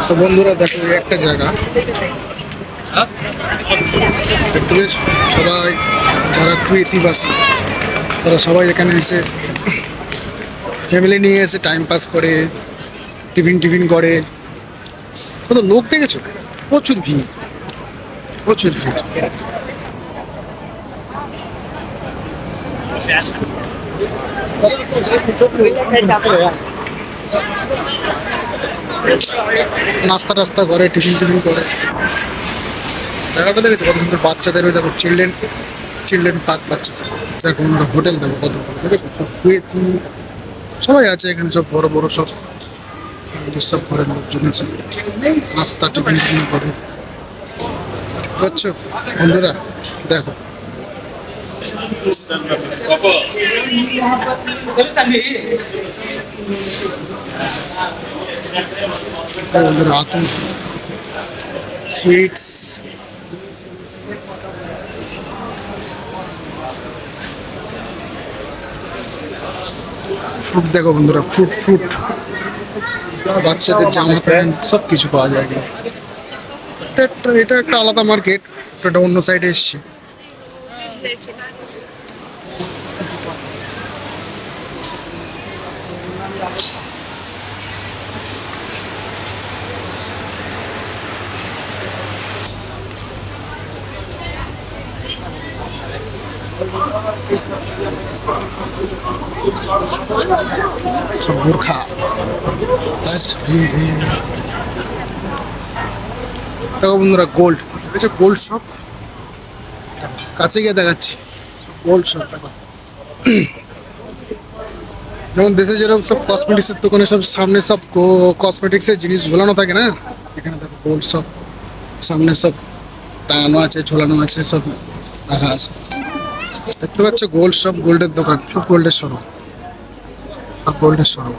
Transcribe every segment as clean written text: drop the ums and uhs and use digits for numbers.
তো বন্ধুরা দেখো এই একটা জায়গা দেখতে পেয়েছ, সবাই যারা কুয়েতিবাসী তারা সবাই এখানে এসে ফ্যামিলি নিয়ে এসে টাইম পাস করে, টিফিন টিফিন করে। কত লোক দেখেছো, প্রচুর ভিড়, প্রচুর ভিড়। নাস্তা টাস্তা করে, টিফিন টিফিন করে। জায়গাটা দেখেছো কত সুন্দর, বাচ্চাদের ওই দেখো চিলড্রেন চিলড্রেন পার্ক, বাচ্চাদের দেখো ওনারা হোটেল দেখো কত বড়, দেখেছো সব কুয়েতি সবাই আছে এখানে, সব বড় বড় সব সব ঘরের লোকজন আছে, নাস্তা টিফিন টিফিন করে। বুঝছো বন্ধুরা, দেখো বন্ধুরা আতুন সুইটস, ফ্রুট দেখো বন্ধুরা, ফ্রুট ফ্রুট বাচ্চাদের জামা প্যান্ট সব কিছু পাওয়া যায় এখানে। এটা একটা আলাদা মার্কেট, এটা অন্য সাইডে এসছে। সব গোর্খা দেখো বন্ধুরা, গোল্ড দেখেছো, গোল্ড শপ কাছে গিয়ে দেখাচ্ছি, গোল্ড শপ দেখো। যেমন দেশে যেরকম সব কসমেটিক্সের দোকানে সব সামনে সব কসমেটিক্সের জিনিস ঝোলানো থাকে না, এখানে দেখো গোল্ড শপ সামনে সব টাঙানো আছে, ঝোলানো আছে, সব রাখা আছে। দেখতে পাচ্ছ গোল্ড শপ, গোল্ডের দোকান, সব গোল্ডের শোরুম, সব গোল্ডের শোরুম,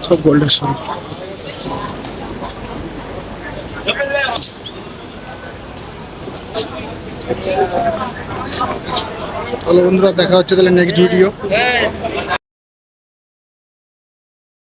সব গোল্ডের শোরুম। হ্যালো বন্ধুরা, দেখা হচ্ছে তাহলে নেক্সট ভিডিও।